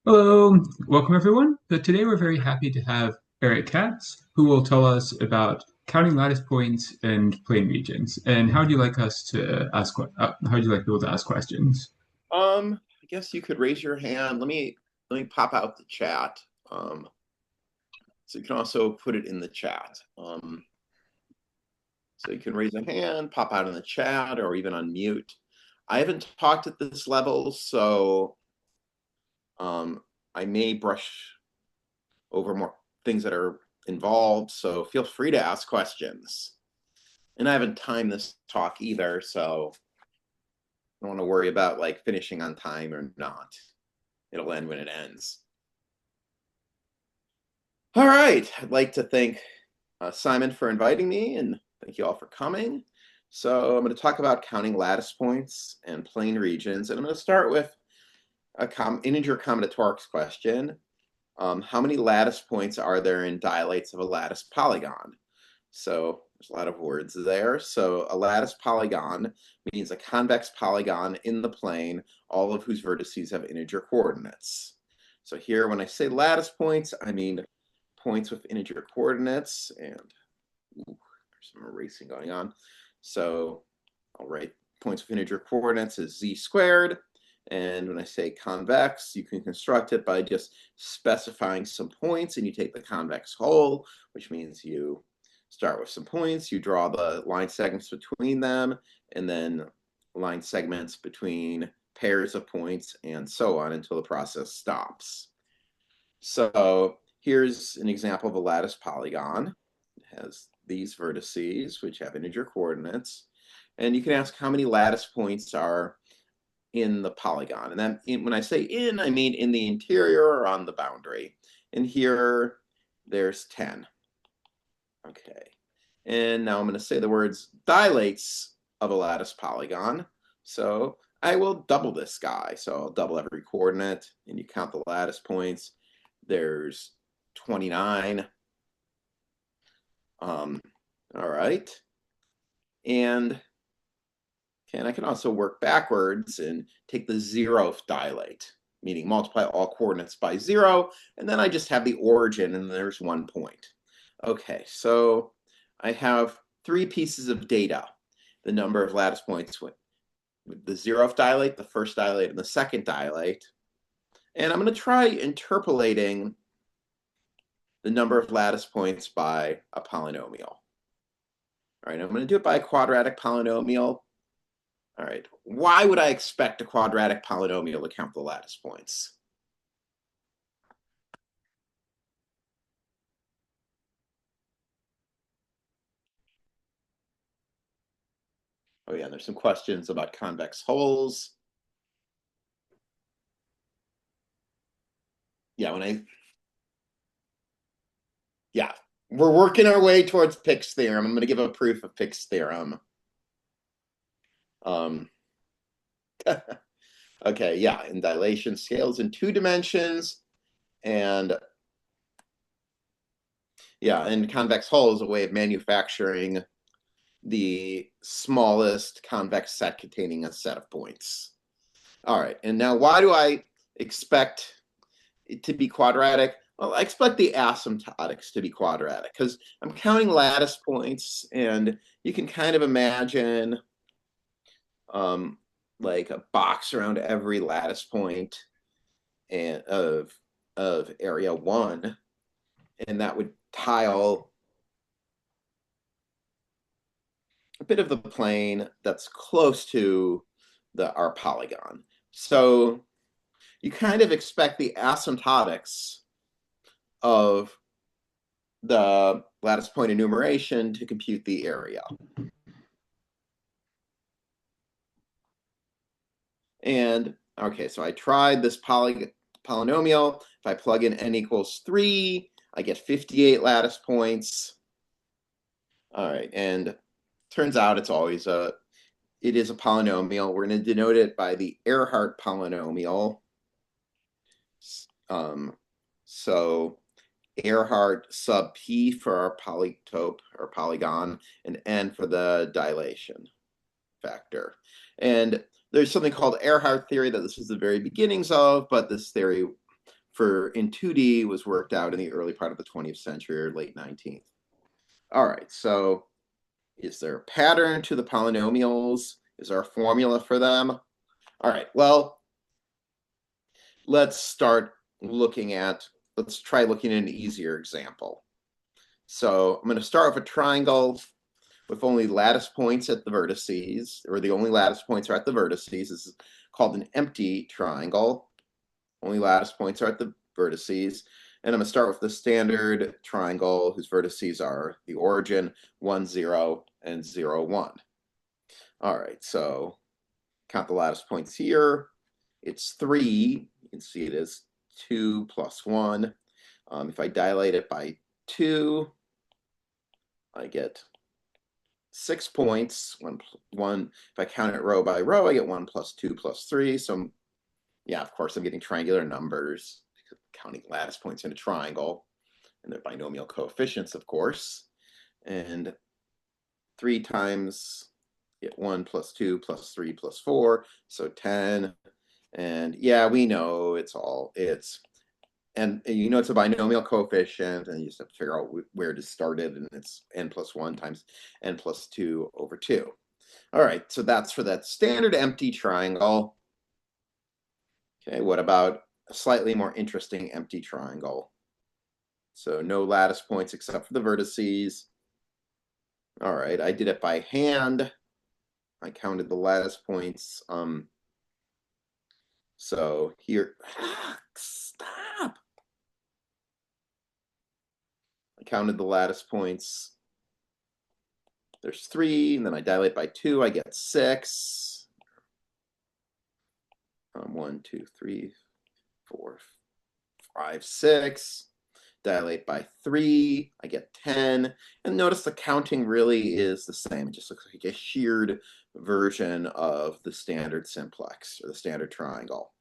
Hello, welcome everyone. So today we're very happy to have Katz, who will tell us about counting lattice points and plane regions. And how would you like us to ask? How would you like people to ask questions? I guess you could raise your hand. Let me pop out the chat. So you can also put it in the chat. So you can raise a hand, pop out in the chat, or even unmute. I haven't talked at this level, so I may brush over more things that are involved. So feel free to ask questions. And I haven't timed this talk either, so I don't want to worry about like finishing on time or not. It'll end when it ends. All right. I'd like to thank Simon for inviting me, and thank you all for coming. So I'm going to talk about counting lattice points and plane regions, and I'm going to start with a integer combinatorics question. How many lattice points are there in dilates of a lattice polygon? So there's a lot of words there. So a lattice polygon means a convex polygon in the plane, all of whose vertices have integer coordinates. So here, when I say lattice points, I mean points with integer coordinates, and there's some erasing going on. So I'll write points with integer coordinates is z squared. And when I say convex, you can construct it by just specifying some points, and you take the convex whole, which means you start with some points, you draw the line segments between them, and then line segments between pairs of points, and so on until the process stops. So here's an example of a lattice polygon. It has these vertices, which have integer coordinates. And you can ask how many lattice points are in the polygon. And then when I say in, I mean in the interior or on the boundary. And here, there's 10. Okay. And now I'm going to say the words dilates of a lattice polygon. So I will double this guy. So I'll double every coordinate, and you count the lattice points. There's 29. All right. And I can also work backwards and take the 0th dilate, meaning multiply all coordinates by 0, and then I just have the origin, and there's 1 point. Okay, so I have 3 pieces of data, the number of lattice points with the 0th dilate, the 1st dilate, and the 2nd dilate. And I'm going to try interpolating the number of lattice points by a polynomial. All right, I'm going to do it by a quadratic polynomial. All right, why would I expect a quadratic polynomial to count the lattice points? Oh yeah, there's some questions about convex holes. Yeah, we're working our way towards Pick's theorem. I'm going to give a proof of Pick's theorem. Okay, yeah, and dilation scales in 2 dimensions, and yeah, and convex hole is a way of manufacturing the smallest convex set containing a set of points. All right, and now why do I expect it to be quadratic? Well, I expect the asymptotics to be quadratic because I'm counting lattice points, and you can kind of imagine like a box around every lattice point and of area 1, and that would tile a bit of the plane that's close to our polygon. So you kind of expect the asymptotics of the lattice point enumeration to compute the area. And okay, so I tried this polynomial. If I plug in n equals 3, I get 58 lattice points. All right, and turns out it is a polynomial. We're going to denote it by the Ehrhart polynomial. So Ehrhart sub p for our polytope or polygon, and n for the dilation factor. And there's something called Ehrhart theory that this was the very beginnings of, but this theory in 2D was worked out in the early part of the 20th century or late 19th. All right, so is there a pattern to the polynomials? Is there a formula for them? All right, well, let's try looking at an easier example. So I'm going to start with a triangle with only lattice points at the vertices, or the only lattice points are at the vertices. This is called an empty triangle. Only lattice points are at the vertices. And I'm going to start with the standard triangle whose vertices are the origin, 1, 0, and 0, 1. All right, so count the lattice points here. It's 3. You can see it as 2 plus 1. If I dilate it by 2, I get 6 points. One. If I count it row by row, I get 1 plus 2 plus 3. So yeah, of course, I'm getting triangular numbers, counting lattice points in a triangle, and their binomial coefficients, of course. And 3 times, get 1 plus 2 plus 3 plus 4, so 10. And yeah, we know it's and you know it's a binomial coefficient, and you just have to figure out where to start it, and it's n plus 1 times n plus 2 over 2. All right, so that's for that standard empty triangle. Okay, what about a slightly more interesting empty triangle? So no lattice points except for the vertices. All right, I did it by hand. I counted the lattice points. So here, stop. I counted the lattice points. There's 3, and then I dilate by 2, I get 6. 1, 2, 3, 4, 5, 6. Dilate by 3, I get 10. And notice the counting really is the same. It just looks like a sheared version of the standard simplex, or the standard triangle.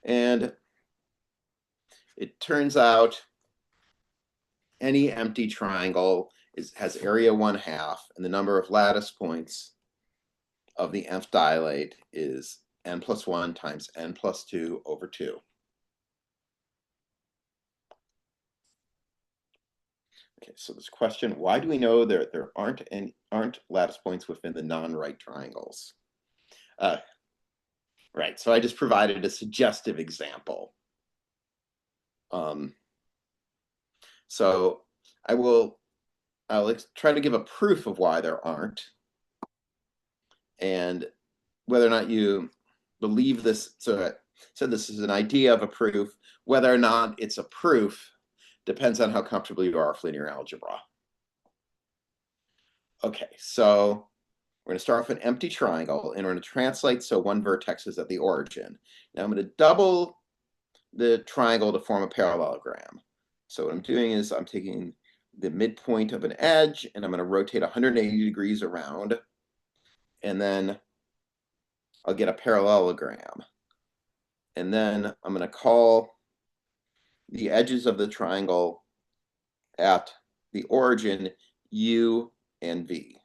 And it turns out any empty triangle has area 1/2, and the number of lattice points of the nth dilate is n plus 1 times n plus 2 over 2. Okay, so this question, why do we know there aren't lattice points within the non-right triangles? Right, so I just provided a suggestive example. So I'll try to give a proof of why there aren't, and whether or not you believe this. So this is an idea of a proof. Whether or not it's a proof depends on how comfortable you are with linear algebra. Okay, so we're going to start with an empty triangle, and we're going to translate so one vertex is at the origin. Now I'm going to double the triangle to form a parallelogram. So what I'm doing is I'm taking the midpoint of an edge, and I'm going to rotate 180 degrees around, and then I'll get a parallelogram. And then I'm going to call the edges of the triangle at the origin U and V.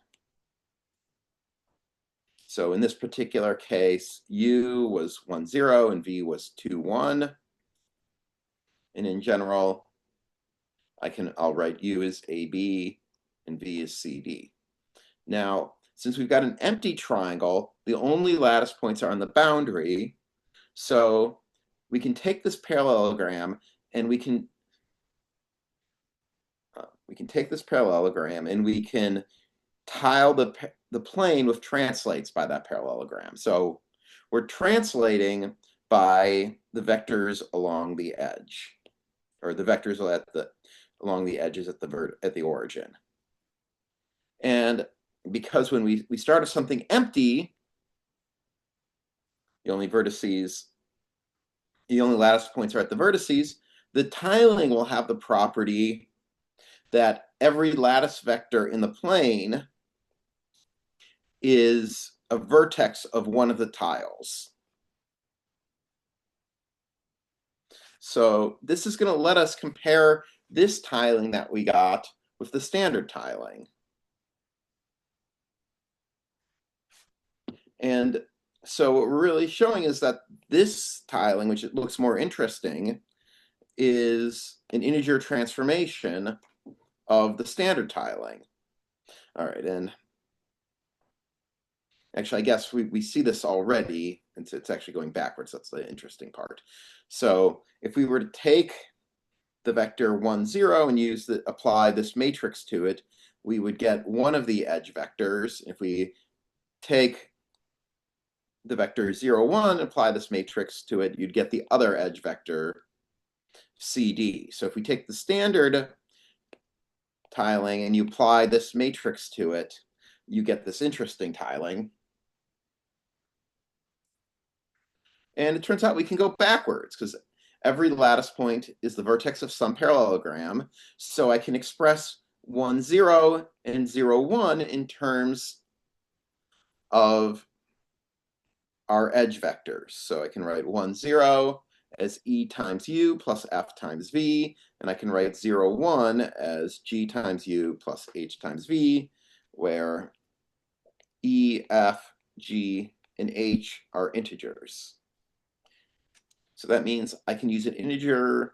So in this particular case, U was 1, 0, and V was 2, 1. And in general, I'll write U as AB and V as CD. Now, since we've got an empty triangle, the only lattice points are on the boundary. So we can take this parallelogram, and we can take this parallelogram, and we can tile the plane with translates by that parallelogram. So we're translating by the vectors along the edge, or the vectors along the edges at the origin. And because when we start with something empty, the only lattice points are at the vertices, the tiling will have the property that every lattice vector in the plane is a vertex of one of the tiles. So this is going to let us compare this tiling that we got with the standard tiling. And So what we're really showing is that this tiling, which it looks more interesting, is an integer transformation of the standard tiling. All right, and actually, I guess we see this already. It's actually going backwards. That's the interesting part. So if we were to take the vector 1, 0 and apply this matrix to it, we would get one of the edge vectors. If we take the vector 0, 1, apply this matrix to it, you'd get the other edge vector, CD. So if we take the standard tiling and you apply this matrix to it, you get this interesting tiling. And it turns out we can go backwards because every lattice point is the vertex of some parallelogram. So I can express 1, 0 and 0, 1 in terms of our edge vectors. So I can write 1, 0 as E times U plus F times V, and I can write 0, 1 as G times U plus H times V, where E, F, G, and H are integers. So that means I can use an integer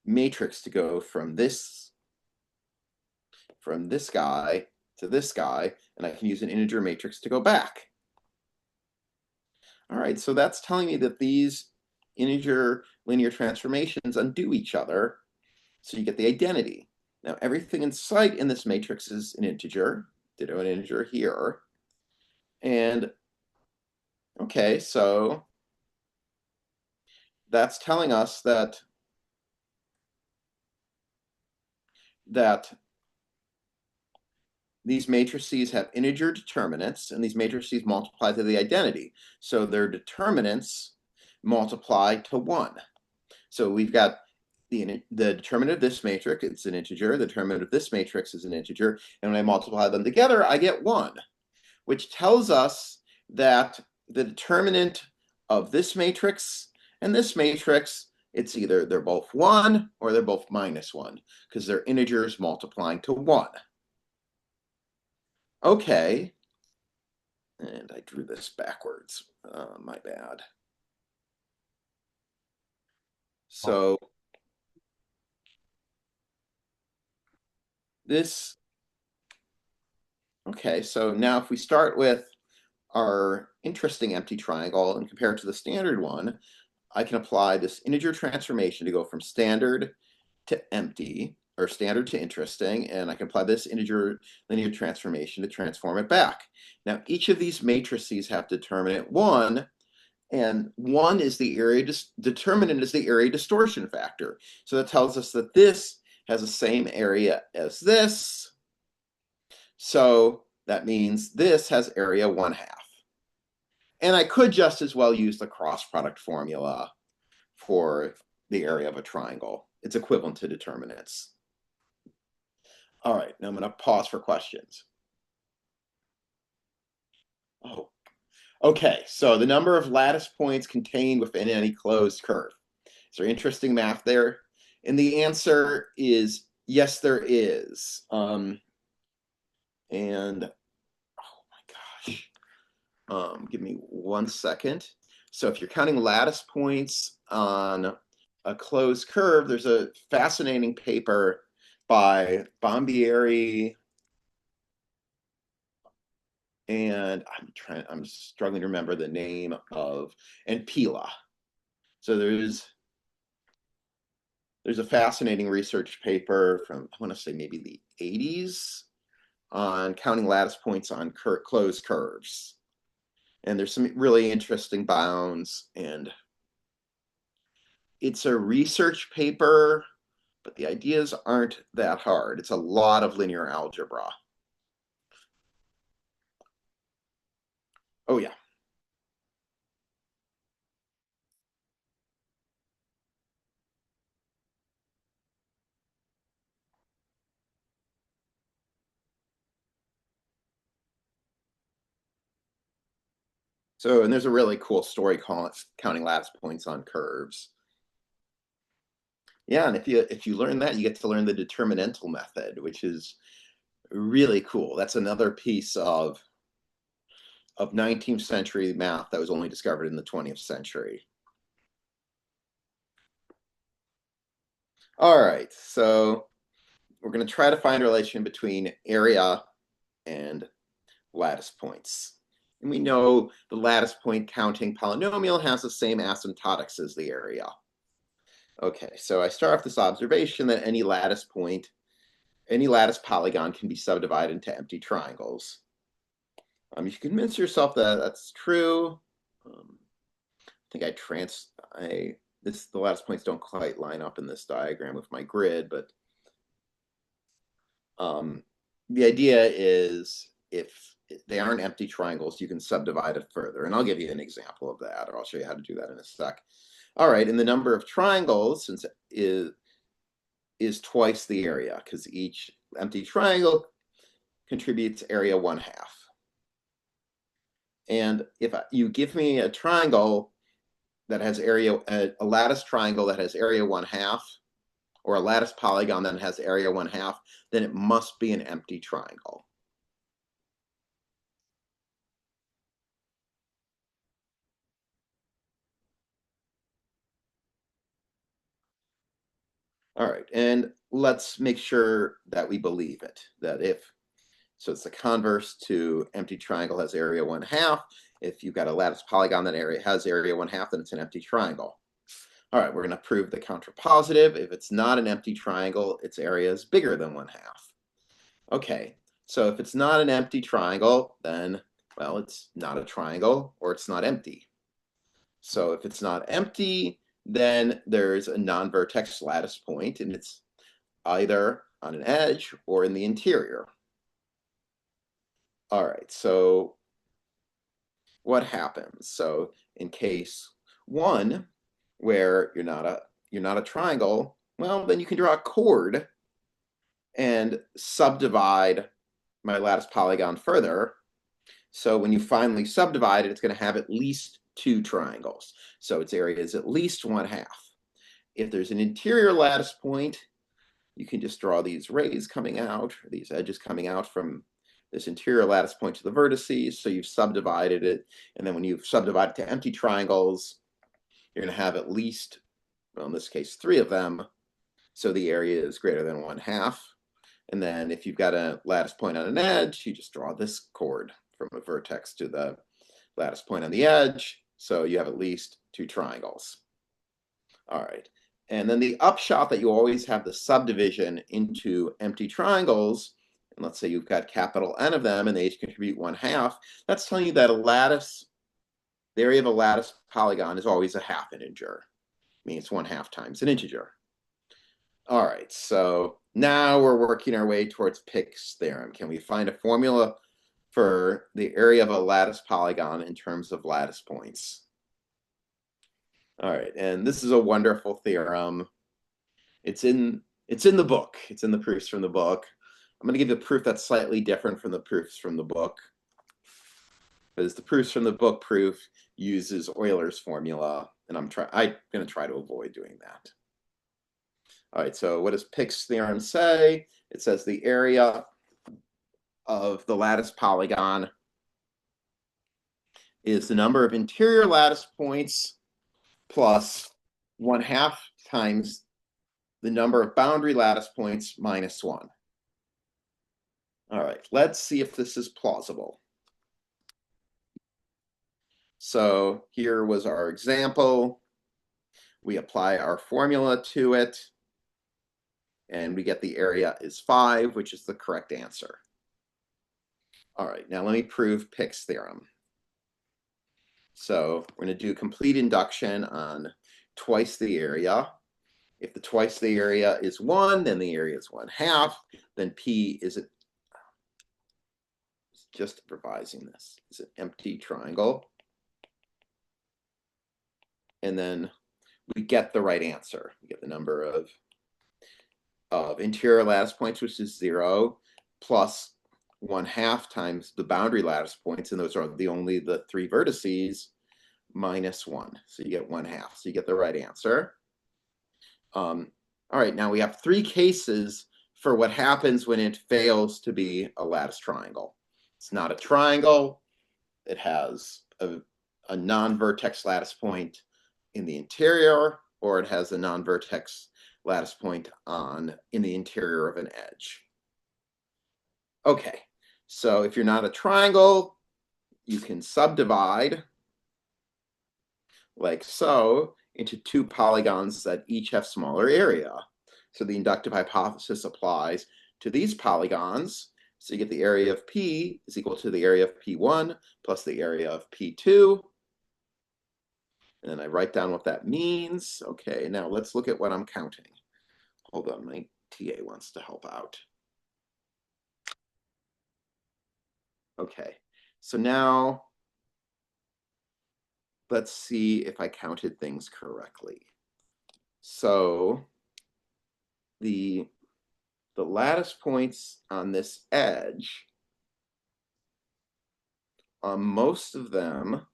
matrix to go from this guy to this guy, and I can use an integer matrix to go back. All right, so that's telling me that these integer linear transformations undo each other, so you get the identity. Now, everything in sight in this matrix is an integer, ditto an integer here. And okay, so that's telling us that these matrices have integer determinants, and these matrices multiply to the identity. So their determinants multiply to 1. So we've got the determinant of this matrix, it's an integer. The determinant of this matrix is an integer. And when I multiply them together, I get 1, which tells us that the determinant of this matrix and this matrix, it's either they're both 1 or they're both -1, because they're integers multiplying to 1. Okay, and I drew this backwards. My bad. So this, okay, so now if we start with our interesting empty triangle and compare it to the standard one, I can apply this integer transformation to go from standard to empty, or standard to interesting, and I can apply this integer linear transformation to transform it back. Now, each of these matrices have determinant 1, and 1 is the area, determinant is the area distortion factor. So that tells us that this has the same area as this. So that means this has area 1/2. And I could just as well use the cross product formula for the area of a triangle. It's equivalent to determinants. All right, now I'm going to pause for questions. Oh, okay, so the number of lattice points contained within any closed curve. Is there interesting math there? And the answer is yes, there is. And oh my gosh, give me 1 second. So if you're counting lattice points on a closed curve, there's a fascinating paper by Bombieri, and I'm struggling to remember the name of, and Pila. So there's a fascinating research paper from, I want to say maybe the 80s on counting lattice points on closed curves. And there's some really interesting bounds, and it's a research paper, but the ideas aren't that hard. It's a lot of linear algebra. Oh yeah. So, and there's a really cool story called counting lattice points on curves. Yeah, and if you learn that, you get to learn the determinantal method, which is really cool. That's another piece of of 19th century math that was only discovered in the 20th century. All right, so we're going to try to find a relation between area and lattice points. And we know the lattice point counting polynomial has the same asymptotics as the area. Okay, so I start off this observation that any lattice point, any lattice polygon can be subdivided into empty triangles. You can convince yourself that that's true. I think the lattice points don't quite line up in this diagram with my grid, but the idea is if they aren't empty triangles, you can subdivide it further. And I'll give you an example of that, or I'll show you how to do that in a sec. All right, and the number of triangles since is twice the area, because each empty triangle contributes area 1/2. And if you give me a triangle that has area, a lattice triangle that has area 1/2, or a lattice polygon that has area 1/2, then it must be an empty triangle. All right, and let's make sure that we believe it, that so it's the converse to empty triangle has area 1/2. If you've got a lattice polygon that has area 1/2, then it's an empty triangle. All right, we're going to prove the counterpositive. If it's not an empty triangle, its area is bigger than 1/2. Okay, so if it's not an empty triangle, then, well, it's not a triangle or it's not empty. So if it's not empty, then there's a non-vertex lattice point, and it's either on an edge or in the interior. All right, so what happens? So in case 1, where you're not a triangle, well, then you can draw a chord and subdivide my lattice polygon further. So when you finally subdivide it, it's going to have at least 2 triangles. So its area is at least 1/2. If there's an interior lattice point, you can just draw these rays coming out, or these edges coming out from this interior lattice point to the vertices. So you've subdivided it. And then when you've subdivided to empty triangles, you're going to have at least, well, in this case, 3 of them. So the area is greater than 1/2. And then if you've got a lattice point on an edge, you just draw this chord from a vertex to the lattice point on the edge. So you have at least 2 triangles. All right. And then the upshot that you always have the subdivision into empty triangles, and let's say you've got capital N of them and they each contribute 1/2, that's telling you that the area of a lattice polygon is always a half integer, meaning it's 1/2 times an integer. All right, so now we're working our way towards Pick's theorem. Can we find a formula for the area of a lattice polygon in terms of lattice points? All right, and this is a wonderful theorem. It's in the book. It's in the proofs from the book. I'm going to give you a proof that's slightly different from the proofs from the book, because the proofs from the book proof uses Euler's formula, and I'm going to try to avoid doing that. All right, so what does Pick's theorem say? It says the area of the lattice polygon is the number of interior lattice points plus 1/2 times the number of boundary lattice points minus 1. All right, let's see if this is plausible. So here was our example. We apply our formula to it, and we get the area is 5, which is the correct answer. All right, now let me prove Pick's theorem. So we're going to do complete induction on twice the area. If the twice the area is 1, then the area is 1/2. Then P is just revising this, is an empty triangle. And then we get the right answer. We get the number of interior lattice points, which is 0, plus 1/2 times the boundary lattice points, and those are only the 3 vertices, minus 1. So you get 1/2. So you get the right answer. All right, now we have 3 cases for what happens when it fails to be a lattice triangle. It's not a triangle, it has a non-vertex lattice point in the interior, or it has a non-vertex lattice point in the interior of an edge. Okay, so if you're not a triangle, you can subdivide like so into two polygons that each have smaller area. So the inductive hypothesis applies to these polygons. So you get the area of P is equal to the area of P1 plus the area of P2. And then I write down what that means. Okay, now let's look at what I'm counting. Hold on, my TA wants to help out. Okay, so now let's see if I counted things correctly. So the lattice points on this edge, most of them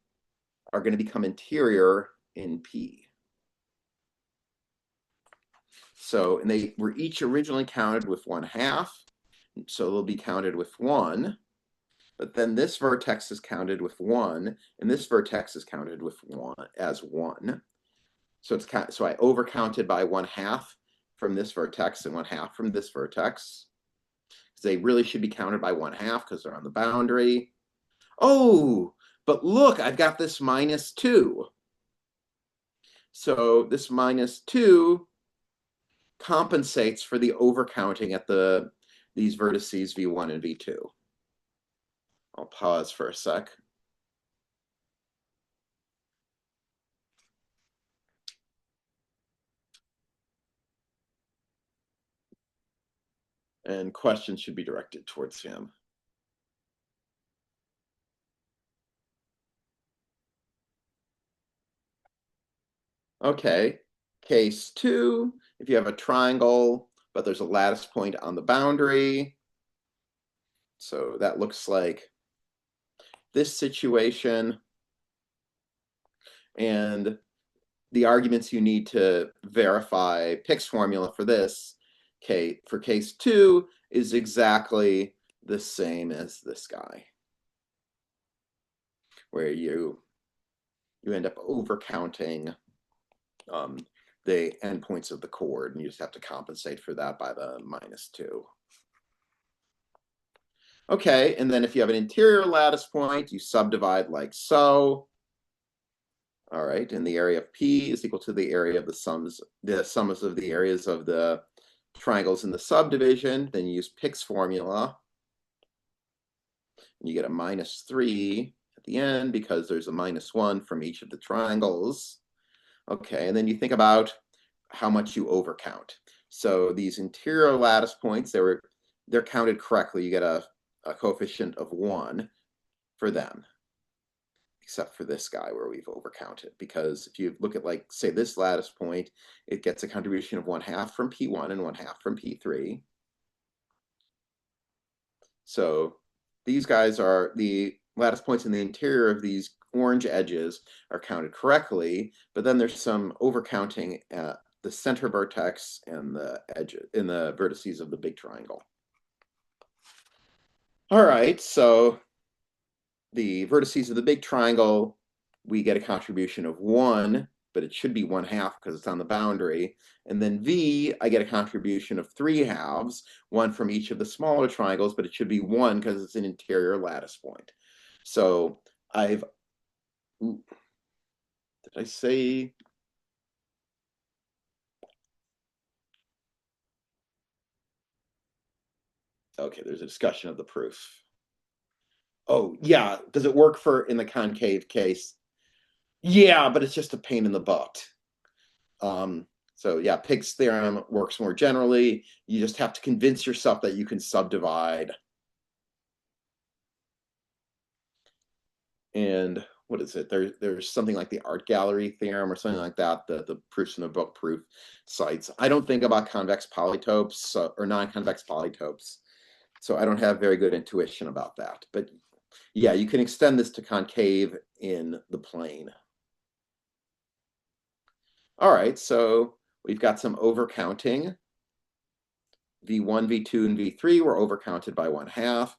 are going to become interior in P. So, and they were each originally counted with 1/2, so they'll be counted with 1. But then this vertex is counted with 1, and this vertex is counted with 1 as 1. So so I overcounted by 1/2 from this vertex and 1/2 from this vertex. They really should be counted by 1/2 because they're on the boundary. Oh, but look, I've got this -2. So this -2 compensates for the overcounting at these vertices V1 and V2. I'll pause for a sec. And questions should be directed towards him. Okay, case 2, if you have a triangle, but there's a lattice point on the boundary. So that looks like this situation. And the arguments you need to verify Pick's formula for this, for case 2, is exactly the same as this guy, where you end up overcounting the endpoints of the chord, and you just have to compensate for that by the -2. Okay, and then if you have an interior lattice point, you subdivide like so. All right, and the area of P is equal to the area of the sums of the areas of the triangles in the subdivision. Then you use Pick's formula, and you get a -3 at the end because there's a -1 from each of the triangles. Okay, and then you think about how much you overcount. So these interior lattice points, they're counted correctly. You get a coefficient of 1 for them, except for this guy where we've overcounted. Because if you look at, like, say, this lattice point, it gets a contribution of 1/2 from P1 and 1/2 from P3. So these guys are the lattice points in the interior of these orange edges are counted correctly, but then there's some overcounting at the center vertex and the edges in the vertices of the big triangle. All right, so the vertices of the big triangle, we get a contribution of 1, but it should be 1/2 because it's on the boundary. And then V, I get a contribution of 3/2, 1 from each of the smaller triangles, but it should be 1 because it's an interior lattice point. So did I say? Okay, there's a discussion of the proof. Oh, yeah. Does it work in the concave case? Yeah, but it's just a pain in the butt. So yeah, Pick's theorem works more generally. You just have to convince yourself that you can subdivide. And what is it? There's something like the art gallery theorem or something like that, the proofs in the book proof sites. I don't think about convex polytopes or non-convex polytopes. So I don't have very good intuition about that. But yeah, you can extend this to concave in the plane. All right, so we've got some overcounting. V1, V2, and V3 were overcounted by 1/2.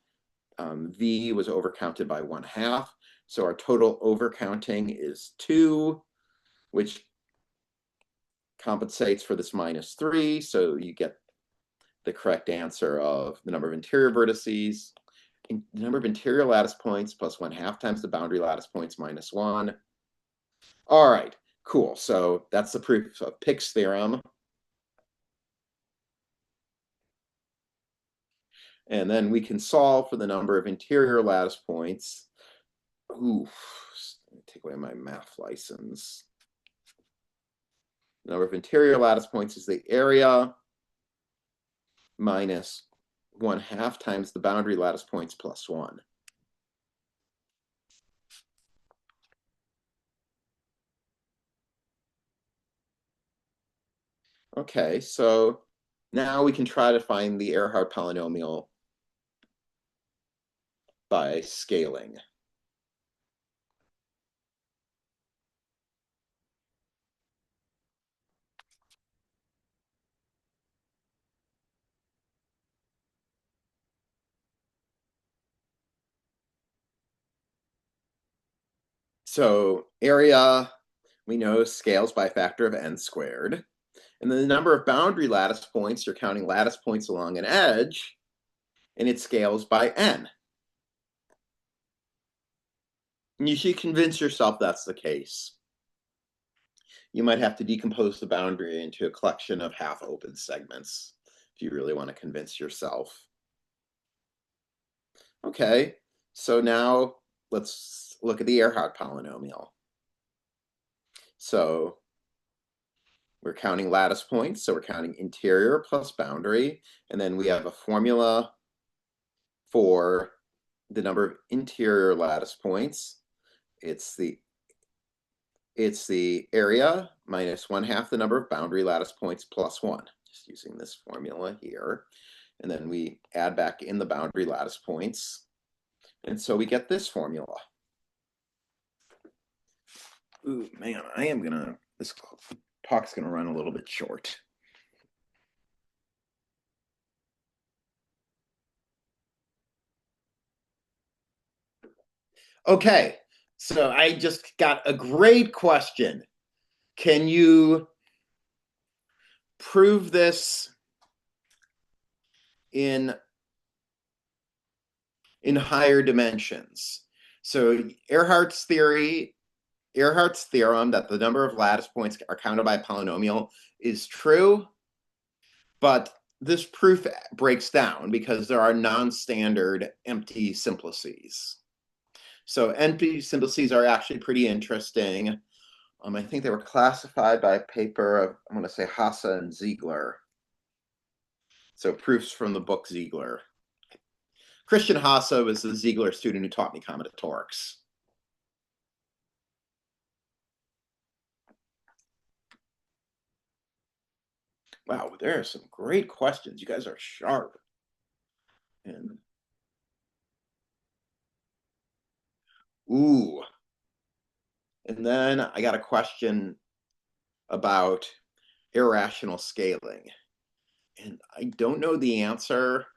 V was overcounted by 1/2. So our total overcounting is 2, which compensates for this -3. So you get the correct answer of the number of interior vertices, the number of interior lattice points plus 1/2 times the boundary lattice points minus 1. All right, cool. So that's the proof of Pick's theorem. And then we can solve for the number of interior lattice points. Ooh, take away my math license. The number of interior lattice points is the area minus 1/2 times the boundary lattice points plus 1. Okay, so now we can try to find the Ehrhart polynomial by scaling. So area, we know, scales by a factor of n squared. And then the number of boundary lattice points, you're counting lattice points along an edge, and it scales by n. And you should convince yourself that's the case. You might have to decompose the boundary into a collection of half-open segments if you really want to convince yourself. Okay, so now let's look at the Ehrhart polynomial. So we're counting lattice points, so we're counting interior plus boundary, and then we have a formula for the number of interior lattice points. It's the area minus 1/2 the number of boundary lattice points plus 1, just using this formula here. And then we add back in the boundary lattice points. And so we get this formula. Ooh, man, this talk's gonna run a little bit short. Okay, so I just got a great question. Can you prove this in higher dimensions? So Ehrhart's theorem that the number of lattice points are counted by a polynomial is true, but this proof breaks down because there are non-standard empty simplices. So empty simplices are actually pretty interesting. I think they were classified by a paper of, I'm going to say, Hasse and Ziegler. So proofs from the book Ziegler. Christian Hasse was the Ziegler student who taught me combinatorics. Wow, there are some great questions. You guys are sharp. And ooh. And then I got a question about irrational scaling. And I don't know the answer,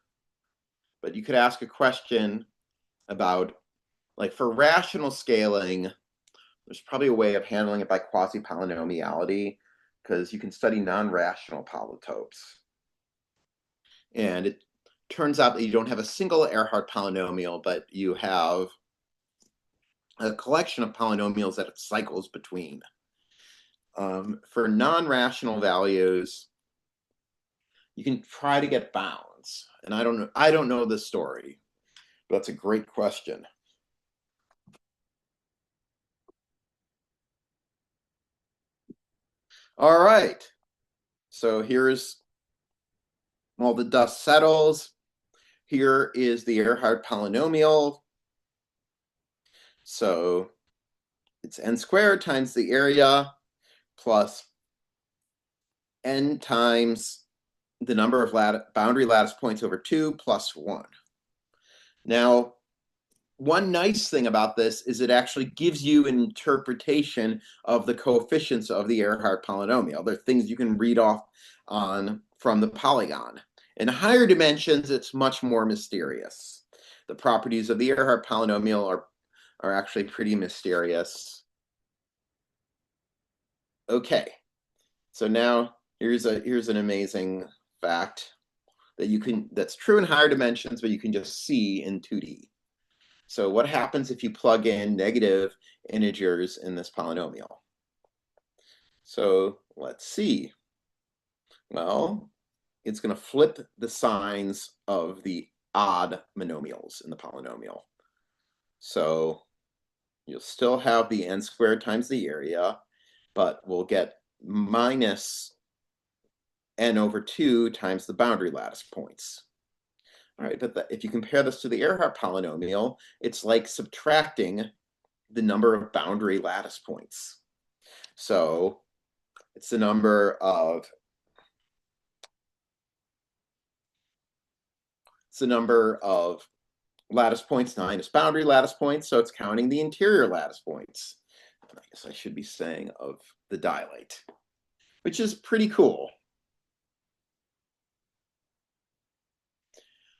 but you could ask a question about, like, for rational scaling, there's probably a way of handling it by quasi-polynomiality, because you can study non-rational polytopes. And it turns out that you don't have a single Ehrhart polynomial, but you have a collection of polynomials that it cycles between. For non-rational values, you can try to get bounds. And I don't know the story, but that's a great question. All right. So here's, while the dust settles, here is the Ehrhart polynomial. So it's n squared times the area plus n times the number of boundary lattice points over 2 plus 1. Now, one nice thing about this is it actually gives you an interpretation of the coefficients of the Ehrhart polynomial. There are things you can read off from the polygon. In higher dimensions, it's much more mysterious. The properties of the Ehrhart polynomial are actually pretty mysterious. Okay, so now here's an amazing fact that's true in higher dimensions, but you can just see in 2D. So what happens if you plug in negative integers in this polynomial? So let's see. Well, it's going to flip the signs of the odd monomials in the polynomial. So you'll still have the n squared times the area, but we'll get minus n over 2 times the boundary lattice points. All right, but if you compare this to the Ehrhart polynomial, it's like subtracting the number of boundary lattice points. So it's the number of lattice points minus boundary lattice points, so it's counting the interior lattice points. I guess I should be saying of the dilate, which is pretty cool.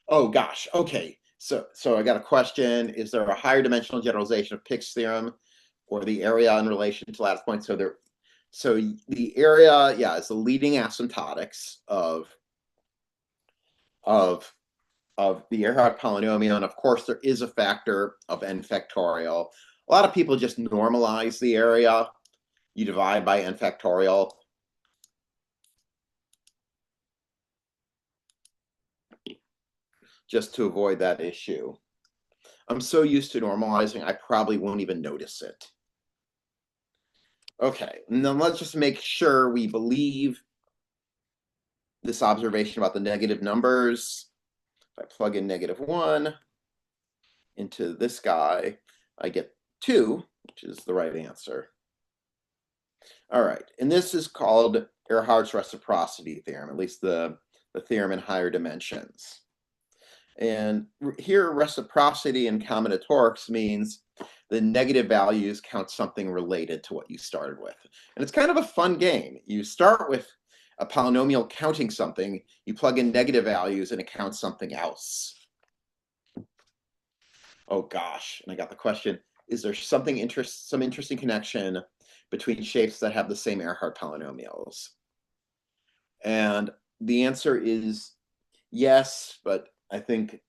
Oh gosh, okay. So I got a question. Is there a higher dimensional generalization of Pick's theorem or the area in relation to lattice points? So the area, yeah, is the leading asymptotics of the Ehrhart polynomial, and of course there is a factor of n factorial. A lot of people just normalize the area. You divide by n factorial. Just to avoid that issue. I'm so used to normalizing, I probably won't even notice it. Okay, and then let's just make sure we believe this observation about the negative numbers. If I plug in -1 into this guy, I get 2, which is the right answer. All right, and this is called Ehrhart's reciprocity theorem, at least the theorem in higher dimensions. And here, reciprocity in combinatorics means the negative values count something related to what you started with. And it's kind of a fun game. You start with a polynomial counting something, you plug in negative values, and it counts something else. Oh gosh, and I got the question, is there some interesting connection between shapes that have the same Ehrhart polynomials? And the answer is yes, but I think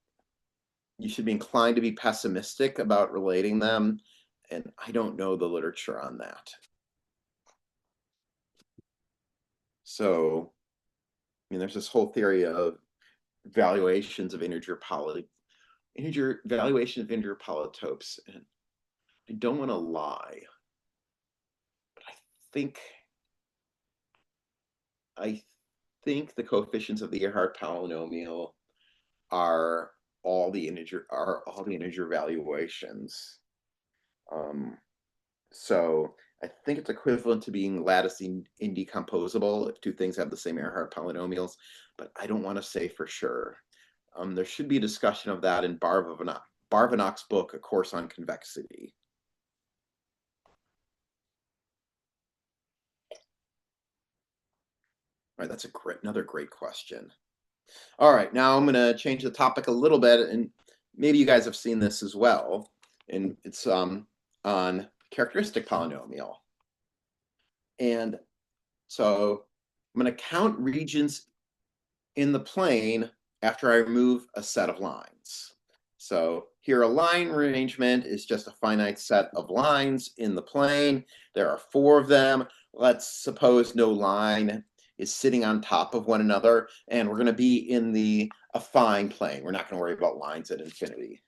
you should be inclined to be pessimistic about relating them, and I don't know the literature on that. So, I mean, there's this whole theory of valuations of integer polytopes, and I don't want to lie, but I think the coefficients of the Ehrhart polynomial are all the integer valuations. So I think it's equivalent to being lattice indecomposable if two things have the same Ehrhart polynomials, but I don't want to say for sure. There should be a discussion of that in Barvanak's book, A Course on Convexity. All right, that's another great question. All right, now I'm going to change the topic a little bit, and maybe you guys have seen this as well, and it's on characteristic polynomial. And so I'm going to count regions in the plane after I remove a set of lines. So here a line arrangement is just a finite set of lines in the plane. There are 4 of them. Let's suppose no line is sitting on top of one another, and we're going to be in the affine plane. We're not going to worry about lines at infinity.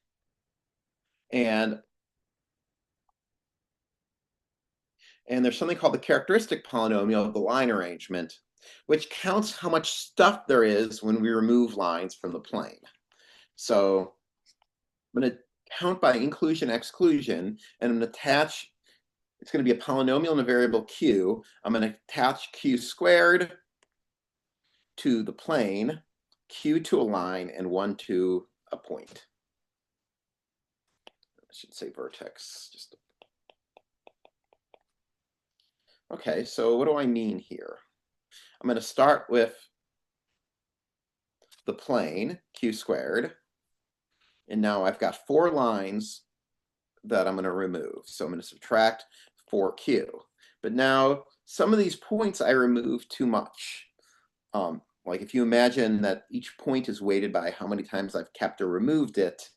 And there's something called the characteristic polynomial of the line arrangement, which counts how much stuff there is when we remove lines from the plane. So I'm going to count by inclusion, exclusion, and I'm going to attach, it's going to be a polynomial and a variable q. I'm going to attach q squared to the plane, q to a line, and 1 to a point. I should say vertex. Okay, so what do I mean here? I'm going to start with the plane, q squared, and now I've got 4 lines that I'm going to remove. So I'm going to subtract 4q. But now some of these points I removed too much. Like if you imagine that each point is weighted by how many times I've kept or removed it,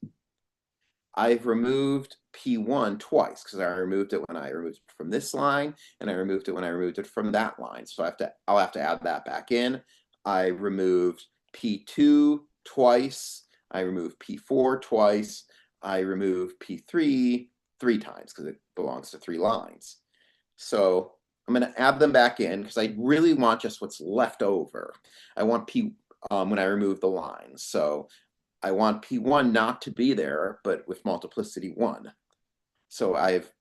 I've removed P1 twice because I removed it when I removed it from this line, and I removed it when I removed it from that line. So I'll have to add that back in. I removed P2 twice. I removed P4 twice. I removed P3 3 times because it belongs to 3 lines. So I'm going to add them back in because I really want just what's left over. I want P when I remove the lines. So I want P1 not to be there, but with multiplicity 1. So I've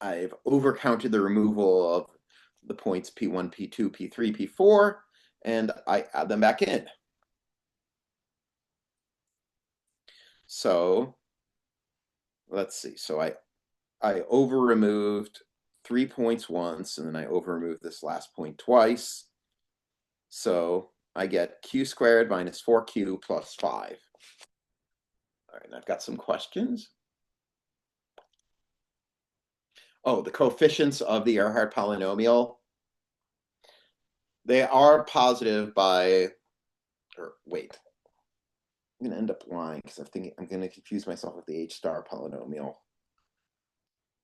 overcounted the removal of the points P1, P2, P3, P4, and I add them back in. So let's see. So I over removed 3 points once, and then I over removed this last point twice. So I get q squared minus 4q plus 5. All right, and I've got some questions. Oh, the coefficients of the Ehrhart polynomial. They are positive by, or wait, I'm going to end up lying because I'm going to confuse myself with the H star polynomial.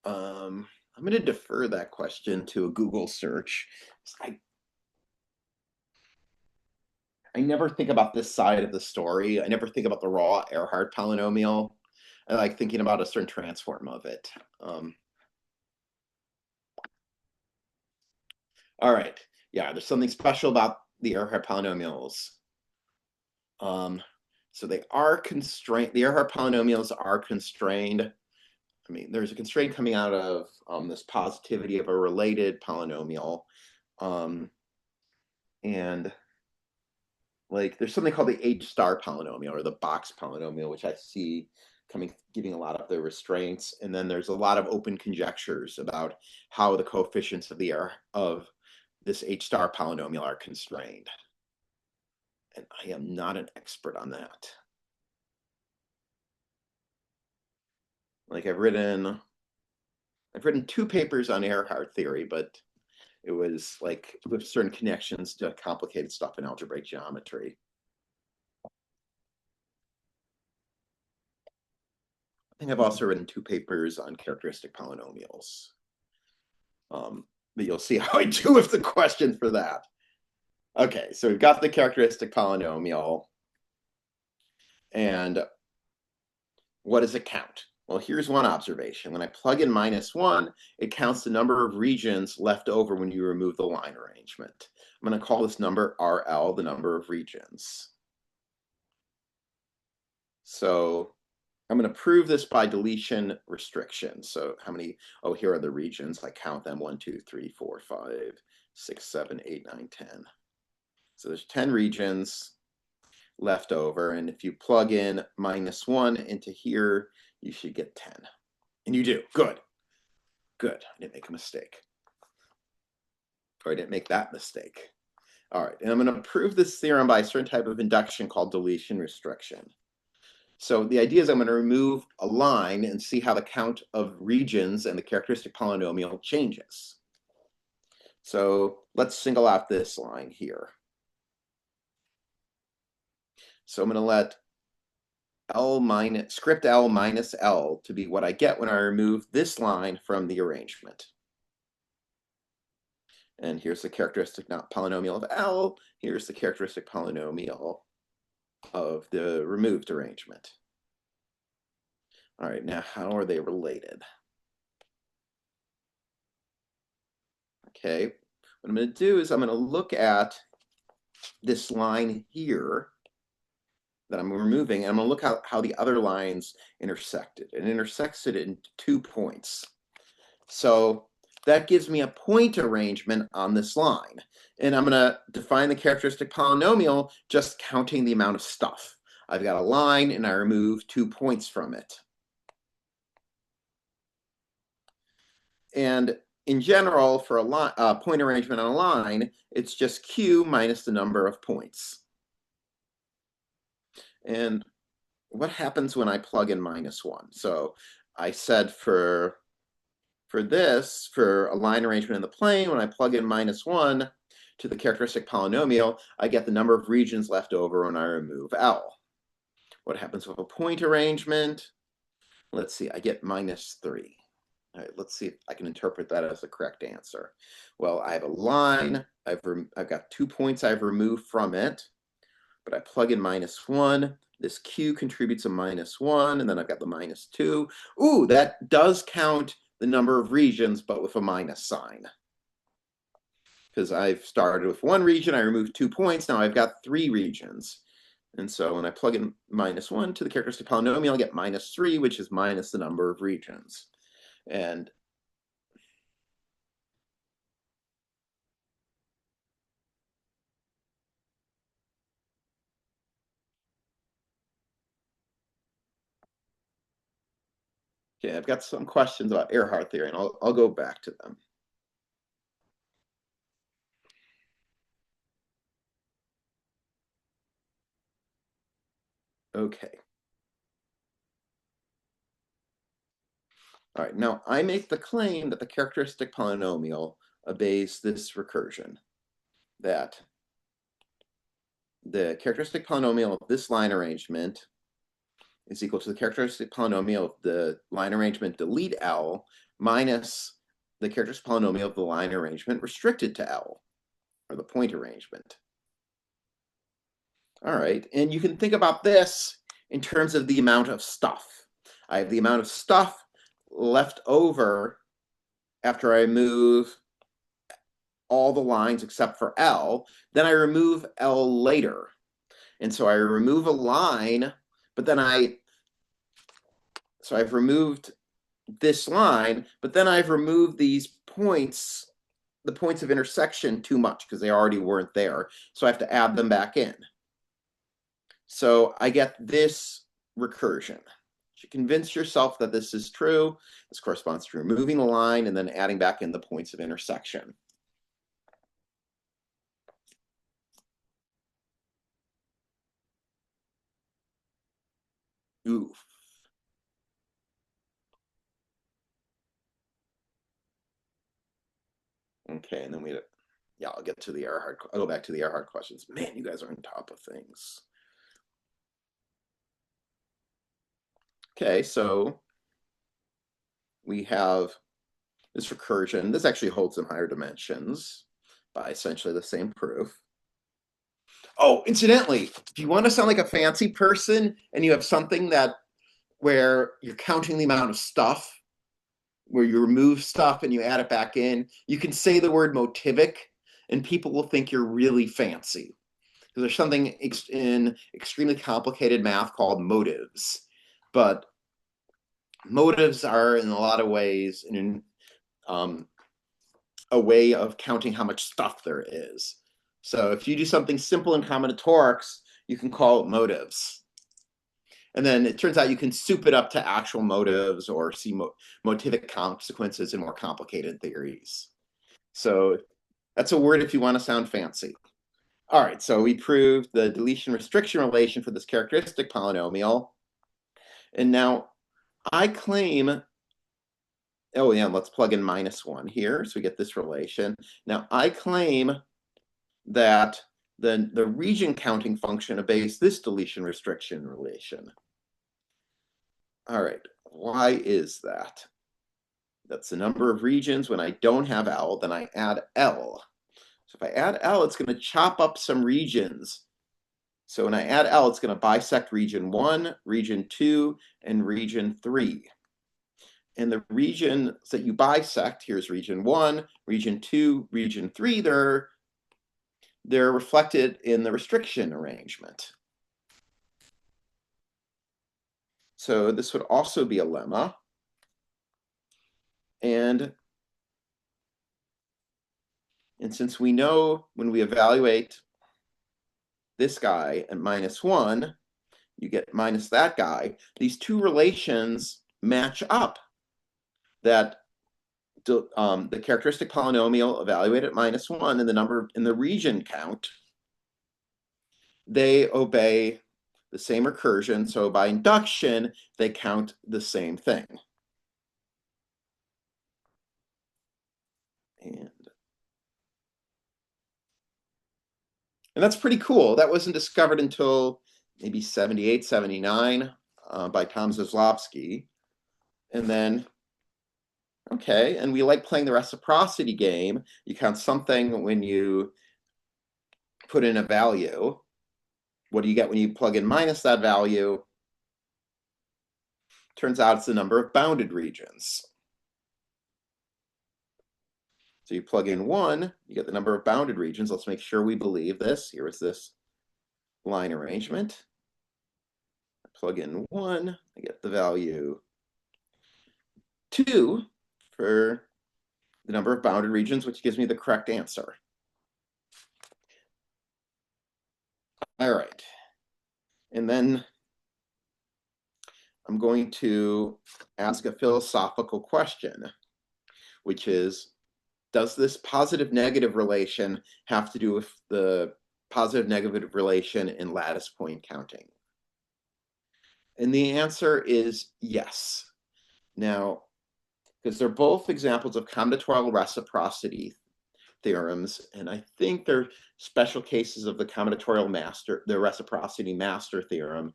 I'm going to defer that question to a Google search. I never think about this side of the story. I never think about the raw Ehrhart polynomial. I like thinking about a certain transform of it. All right. Yeah, there's something special about the Ehrhart polynomials. So they are constrained. The Ehrhart polynomials are constrained. I mean, there's a constraint coming out of this positivity of a related polynomial. And like there's something called the H star polynomial or the box polynomial, which I see giving a lot of the restraints. And then there's a lot of open conjectures about how the coefficients of this H star polynomial are constrained. And I am not an expert on that. Like I've written 2 papers on Ehrhart theory, but it was like with certain connections to complicated stuff in algebraic geometry. I think I've also written 2 papers on characteristic polynomials. But you'll see how I do with the question for that. Okay, so we've got the characteristic polynomial. And what does it count? Well, here's one observation. When I plug in -1, it counts the number of regions left over when you remove the line arrangement. I'm going to call this number RL, the number of regions. So I'm going to prove this by deletion restriction. So how many? Oh, here are the regions. I count them 1, 2, 3, 4, 5, 6, 7, 8, 9, 10. So there's 10 regions left over. And if you plug in -1 into here, you should get 10. And you do. Good. Good. I didn't make a mistake. Or I didn't make that mistake. All right. And I'm going to prove this theorem by a certain type of induction called deletion restriction. So the idea is I'm going to remove a line and see how the count of regions and the characteristic polynomial changes. So let's single out this line here. So I'm going to let script L minus L to be what I get when I remove this line from the arrangement. And here's the characteristic polynomial of L. Here's the characteristic polynomial of the removed arrangement. All right, now how are they related? Okay, what I'm going to do is I'm going to look at this line here that I'm removing, and I'm going to look at how the other lines intersected. It intersects it in 2 points. So that gives me a point arrangement on this line. And I'm going to define the characteristic polynomial just counting the amount of stuff. I've got a line, and I remove 2 points from it. And in general, for a point arrangement on a line, it's just q minus the number of points. And what happens when I plug in -1? So I said for this, for a line arrangement in the plane, when I plug in -1 to the characteristic polynomial, I get the number of regions left over when I remove L. What happens with a point arrangement? Let's see, I get -3. All right, let's see if I can interpret that as the correct answer. Well, I have a line, I've got 2 points I've removed from it, but I plug in -1. This Q contributes a -1, and then I've got the -2. Ooh, that does count the number of regions, but with a minus sign. Because I've started with 1 region, I removed 2 points, now I've got 3 regions. And so when I plug in -1 to the characteristic polynomial, I get -3, which is minus the number of regions. And okay, I've got some questions about Erhard theory, and I'll go back to them. Okay. All right, now I make the claim that the characteristic polynomial obeys this recursion, that the characteristic polynomial of this line arrangement is equal to the characteristic polynomial of the line arrangement delete L minus the characteristic polynomial of the line arrangement restricted to L, or the point arrangement. All right, and you can think about this in terms of the amount of stuff. I have the amount of stuff left over after I move all the lines except for L. Then I remove L later. And so I remove a line, but then so I've removed this line, but then I've removed these points, the points of intersection, too much because they already weren't there. So I have to add them back in. So I get this recursion. You convince yourself that this is true. This corresponds to removing the line and then adding back in the points of intersection. Oof. Okay, and then yeah, I'll get to the Erhard. I'll go back to the Erhard questions. Man, you guys are on top of things. Okay, so we have this recursion. This actually holds in higher dimensions by essentially the same proof. Oh, incidentally, if you want to sound like a fancy person and you have something where you're counting the amount of stuff, where you remove stuff and you add it back in, you can say the word motivic and people will think you're really fancy. Because there's something in extremely complicated math called motives. But motives are in a lot of ways a way of counting how much stuff there is. So if you do something simple in combinatorics, you can call it motives. And then it turns out you can soup it up to actual motives or see motivic consequences in more complicated theories. So that's a word if you want to sound fancy. All right, so we proved the deletion restriction relation for this characteristic polynomial. And now I claim, oh yeah, let's plug in -1 here so we get this relation. Now I claim that the region counting function obeys this deletion restriction relation. All right, why is that? That's the number of regions. When I don't have L, then I add L. So if I add L, it's going to chop up some regions. So when I add L, it's going to bisect region 1, region 2, and region 3. And the regions that you bisect, here's region 1, region 2, region 3, they're reflected in the restriction arrangement. So this would also be a lemma. And since we know when we evaluate this guy at -1, you get minus that guy, these two relations match up. That the characteristic polynomial evaluated at -1 and the number in the region count, they obey the same recursion. So by induction, they count the same thing. And that's pretty cool. That wasn't discovered until maybe 78, 79 by Tom Zaslavsky. And then, okay, and we like playing the reciprocity game. You count something when you put in a value. What do you get when you plug in minus that value? Turns out it's the number of bounded regions. So you plug in 1, you get the number of bounded regions. Let's make sure we believe this. Here is this line arrangement. I plug in 1, I get the value 2 for the number of bounded regions, which gives me the correct answer. All right. And then I'm going to ask a philosophical question, which is, does this positive-negative relation have to do with the positive-negative relation in lattice point counting? And the answer is yes. Now, because they're both examples of combinatorial reciprocity theorems, and I think they're special cases of the reciprocity master theorem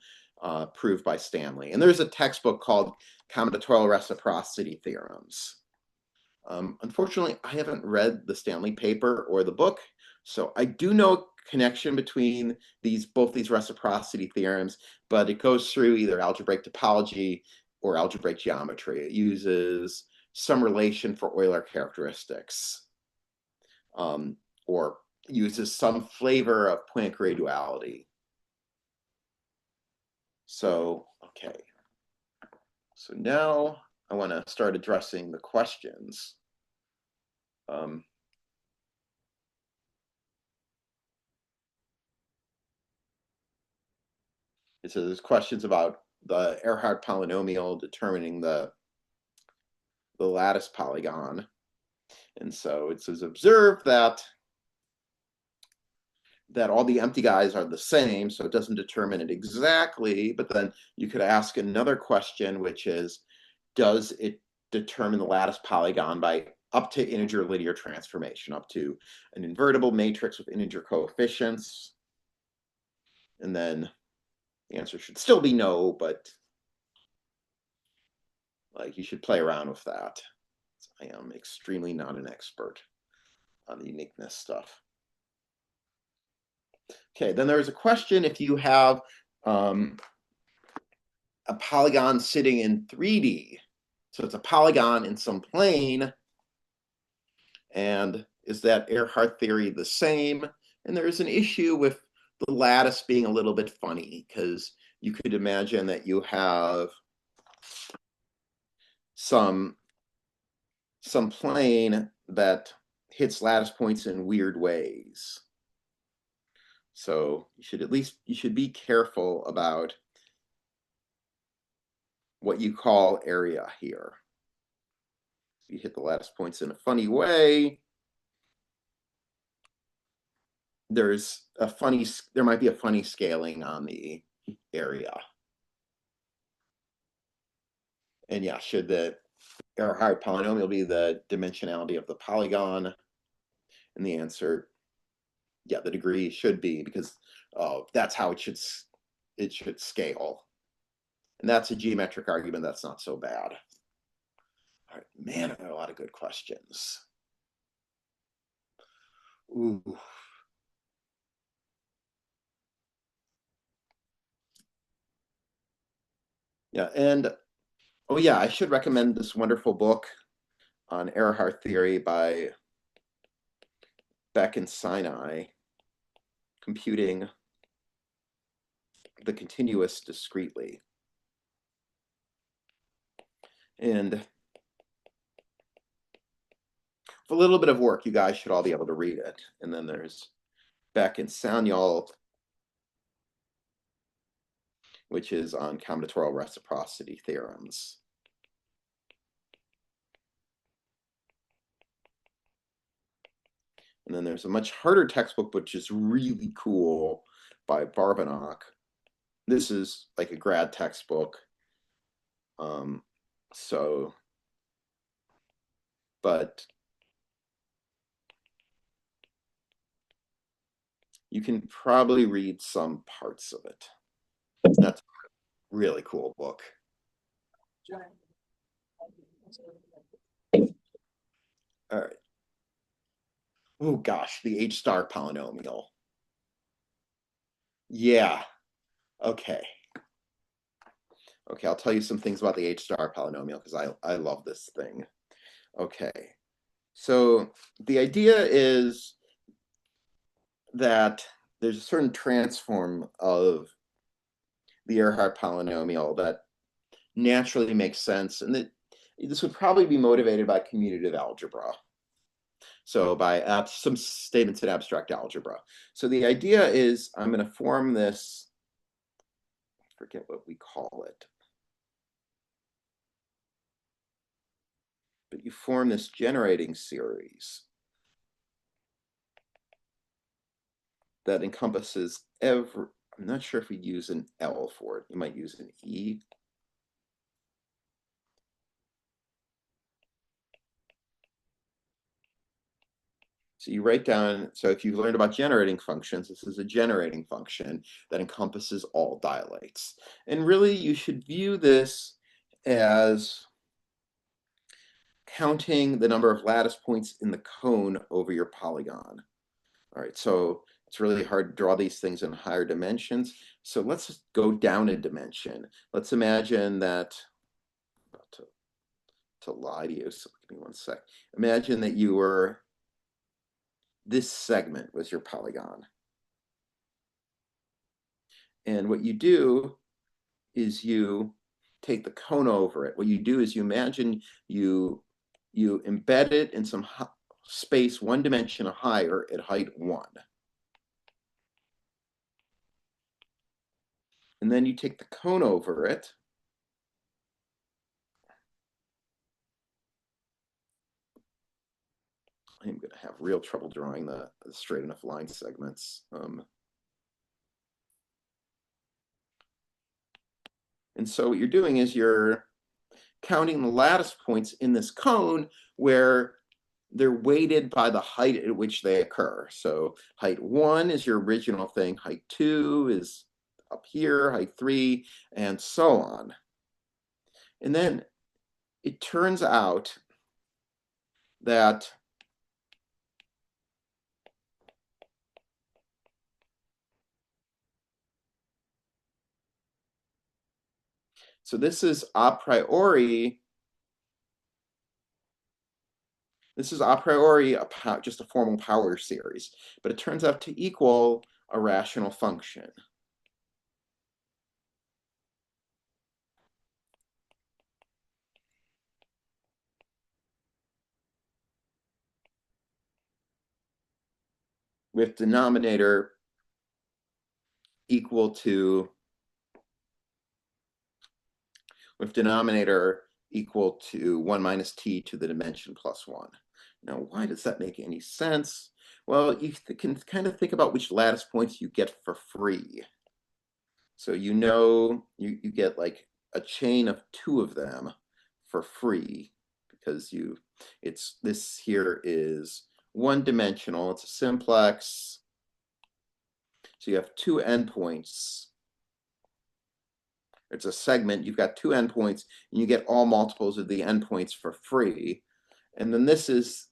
proved by Stanley. And there's a textbook called Combinatorial Reciprocity Theorems. Unfortunately, I haven't read the Stanley paper or the book, so I do know a connection between both these reciprocity theorems, but it goes through either algebraic topology or algebraic geometry. It uses some relation for Euler characteristics, or uses some flavor of Poincare duality. So, okay. So now I want to start addressing the questions. So there's questions about the Ehrhart polynomial determining the lattice polygon. And so it says, observe that all the empty guys are the same, so it doesn't determine it exactly, but then you could ask another question, which is, does it determine the lattice polygon by up to integer linear transformation, up to an invertible matrix with integer coefficients? And then the answer should still be no, but like you should play around with that. I am extremely not an expert on the uniqueness stuff. Okay, then there's a question if you have a polygon sitting in 3D. So it's a polygon in some plane. And is that Ehrhart theory the same? And there's an issue with the lattice being a little bit funny, because you could imagine that you have some plane that hits lattice points in weird ways. So you should be careful about what you call area here. You hit the lattice points in a funny way, there might be a funny scaling on the area. And yeah, should the Ehrhart polynomial be the dimensionality of the polygon? And the answer, yeah, the degree should be, because that's how it should scale. And that's a geometric argument that's not so bad. All right, man, I got a lot of good questions. Ooh. Yeah, and oh yeah, I should recommend this wonderful book on Ehrhart theory by Beck and Sinai, Computing the Continuous Discretely. And with a little bit of work, you guys should all be able to read it. And then there's Beck and Sanyal, which is on combinatorial reciprocity theorems. And then there's a much harder textbook, which is really cool, by Barbanach. this is like a grad textbook. So, but you can probably read some parts of it. That's a really cool book. All right. Oh gosh, the H-star polynomial. Yeah. Okay. Okay, I'll tell you some things about the H-star polynomial because I love this thing. Okay. So the idea is that there's a certain transform of the Ehrhart polynomial that naturally makes sense, and that this would probably be motivated by commutative algebra. So by some statements in abstract algebra. So the idea is I'm going to form this, I forget what we call it, but you form this generating series that encompasses every, I'm not sure if we use an L for it. You might use an E. So you write down, so if you've learned about generating functions, this is a generating function that encompasses all dilates. And really, you should view this as counting the number of lattice points in the cone over your polygon. All right, so it's really hard to draw these things in higher dimensions. So let's go down a dimension. Let's imagine that, to lie to you, so give me one sec. Imagine that you were, this segment was your polygon. And what you do is you take the cone over it. What you do is you imagine you embed it in some space 1 dimension higher at height 1. And then you take the cone over it. I'm going to have real trouble drawing the straight enough line segments. And so what you're doing is you're counting the lattice points in this cone where they're weighted by the height at which they occur. So height 1 is your original thing, height 2 is up here, height 3, and so on. And then it turns out that so this is a priori just a formal power series, but it turns out to equal a rational function. With denominator equal to, with denominator equal to 1 minus t to the dimension plus 1. Now, why does that make any sense? Well, you can kind of think about which lattice points you get for free. So you know you get like a chain of 2 of them for free because this here is 1 dimensional. It's a simplex. So you have 2 endpoints. It's a segment. You've got 2 endpoints, and you get all multiples of the endpoints for free. And then this is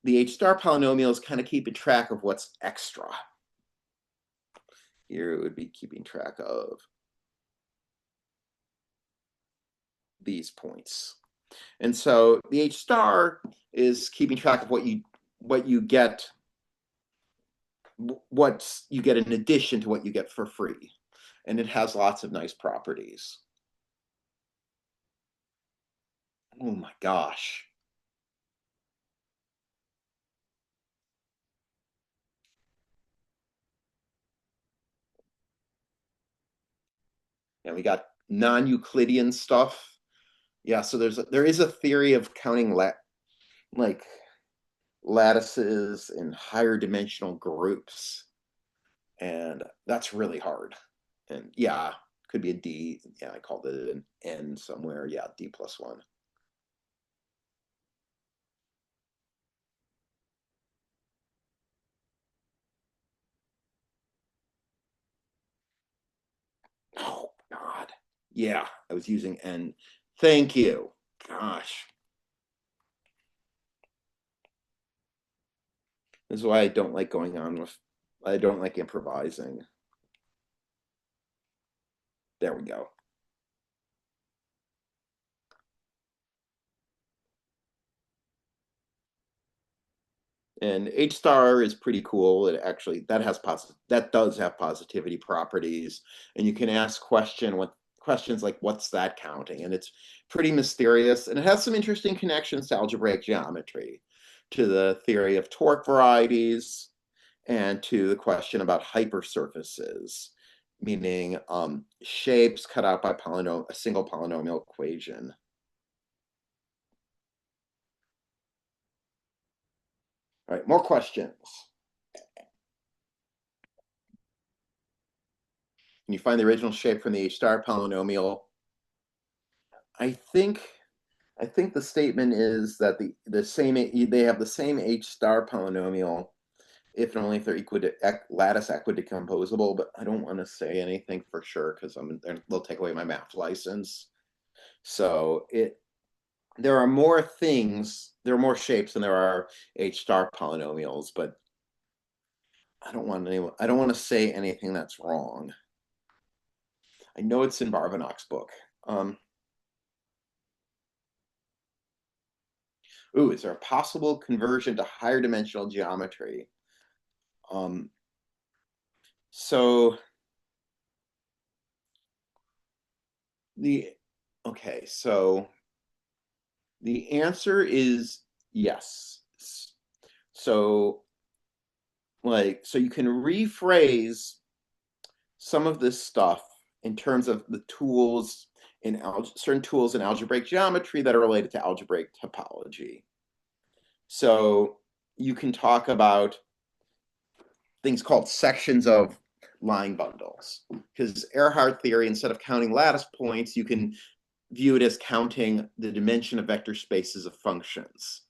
the H-star polynomials kind of keeping track of what's extra. Here it would be keeping track of these points. And so the H-star is keeping track of what you get in addition to what you get for free. And it has lots of nice properties. Oh my gosh. And we got non-Euclidean stuff. Yeah, so there is a theory of counting like lattices in higher dimensional groups. And that's really hard. And yeah, could be a D. Yeah, I called it an N somewhere. Yeah, D plus 1. Oh, God. Yeah, I was using N. Thank you. Gosh. This is why I don't like going on with, I don't like improvising. There we go. And H star is pretty cool. It actually that does have positivity properties, and you can ask questions like what's that counting, and it's pretty mysterious, and it has some interesting connections to algebraic geometry, to the theory of torque varieties, and to the question about hypersurfaces, meaning shapes cut out by a single polynomial equation. All right, more questions. Can you find the original shape from the H star polynomial? I think the statement is that they have the same H star polynomial if and only if they're lattice equidecomposable, but I don't want to say anything for sure because they'll take away my math license. So there are more shapes than there are H star polynomials, but I don't want to say anything that's wrong. I know it's in Barbanach's book. Ooh, is there a possible conversion to higher dimensional geometry? So so the answer is yes. So you can rephrase some of this stuff in terms of the tools in certain tools in algebraic geometry that are related to algebraic topology. So you can talk about things called sections of line bundles, because Erhard theory, instead of counting lattice points, you can view it as counting the dimension of vector spaces of functions.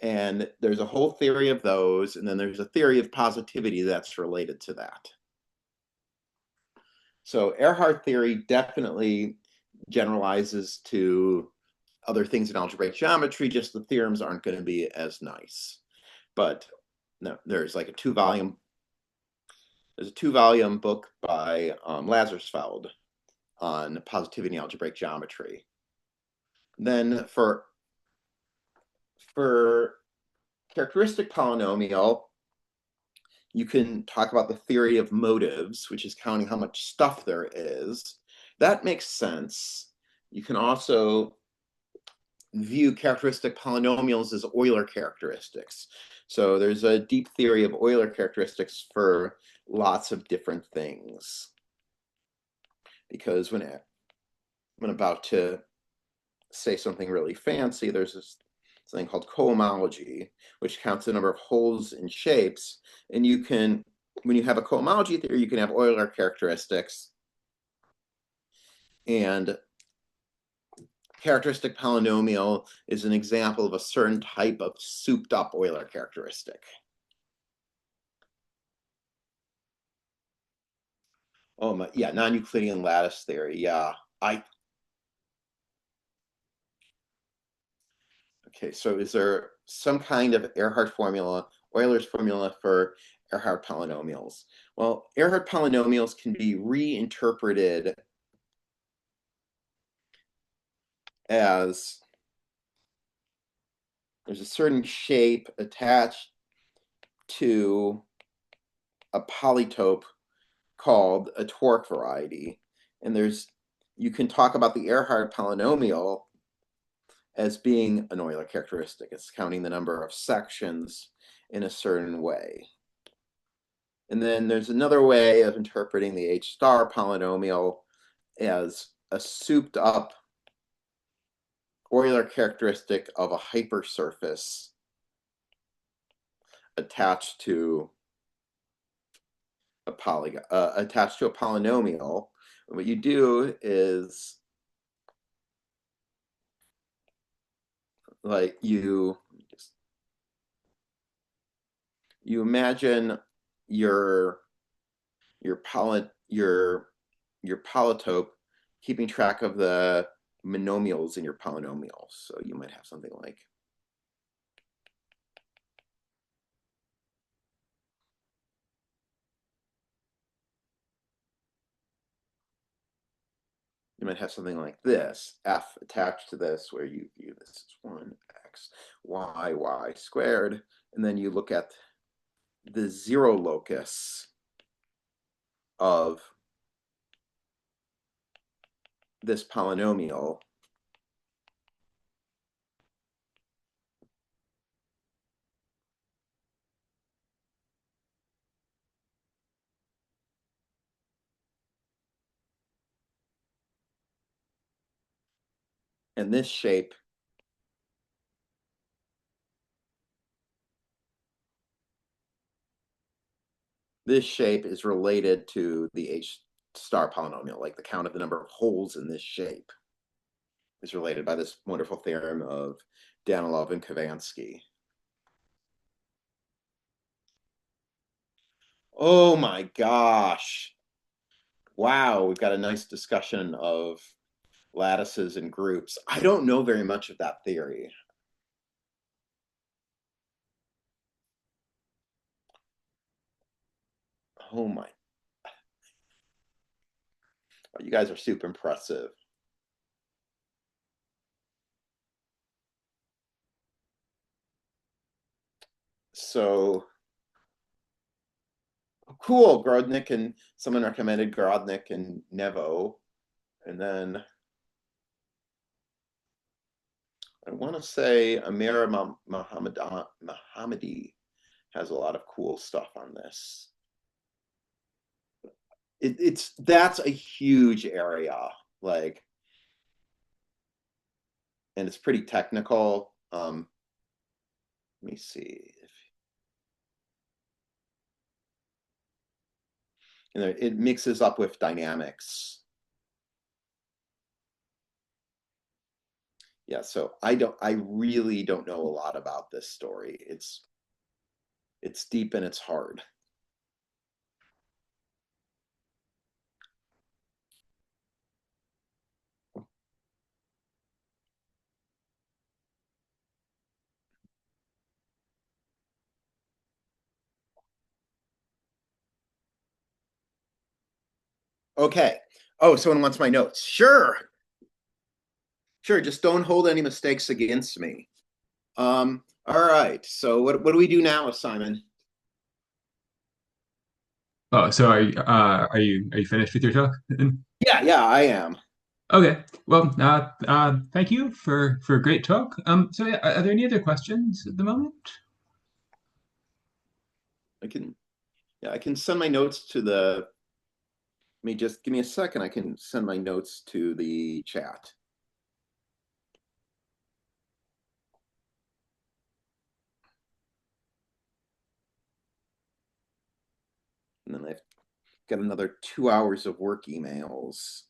And there's a whole theory of those, and then there's a theory of positivity that's related to that. So Erhard theory definitely generalizes to other things in algebraic geometry, just the theorems aren't going to be as nice. But no, there's like a two-volume book by Lazarsfeld on positivity in algebraic geometry. Then for characteristic polynomial, you can talk about the theory of motives, which is counting how much stuff there is. That makes sense. You can also view characteristic polynomials as Euler characteristics. So there's a deep theory of Euler characteristics for lots of different things. Because when I'm about to say something really fancy, there's this thing called cohomology, which counts the number of holes in shapes. And you can, when you have a cohomology theory, you can have Euler characteristics. And characteristic polynomial is an example of a certain type of souped up Euler characteristic. Oh my, yeah, non-Euclidean lattice theory. Yeah, okay, so is there some kind of Erhard formula, Euler's formula for Erhard polynomials? Well, Erhard polynomials can be reinterpreted as there's a certain shape attached to a polytope called a torque variety. And you can talk about the Erhard polynomial as being an Euler characteristic. It's counting the number of sections in a certain way. And then there's another way of interpreting the H star polynomial as a souped up Euler characteristic of a hypersurface attached to a polynomial, What you do is like you imagine your your poly your polytope keeping track of the monomials in your polynomials. So you might have something like this, f attached to this, where you view this as 1x, y squared, and then you look at the zero locus of this polynomial. And this shape is related to the H star polynomial, like the count of the number of holes in this shape is related by this wonderful theorem of Danilov and Khovansky. Oh my gosh. Wow, we've got a nice discussion of lattices and groups. I don't know very much of that theory. Oh my, you guys are super impressive. So cool, Grodnik, and someone recommended Grodnik and Nevo. And then I want to say Amir Mohammadi has a lot of cool stuff on this. That's a huge area, like, and it's pretty technical. Let me see if it mixes up with dynamics. Yeah, so I really don't know a lot about this story. It's deep and it's hard. Okay. Oh, someone wants my notes. Sure. Sure, just don't hold any mistakes against me. All right. So what do we do now, Simon? Oh, so are you finished with your talk? Yeah, I am. Okay. Well, thank you for a great talk. So yeah, are there any other questions at the moment? I can Yeah, I can send my notes to the let me just give me a second. I can send my notes to the chat. And then I've got another 2 hours of work emails.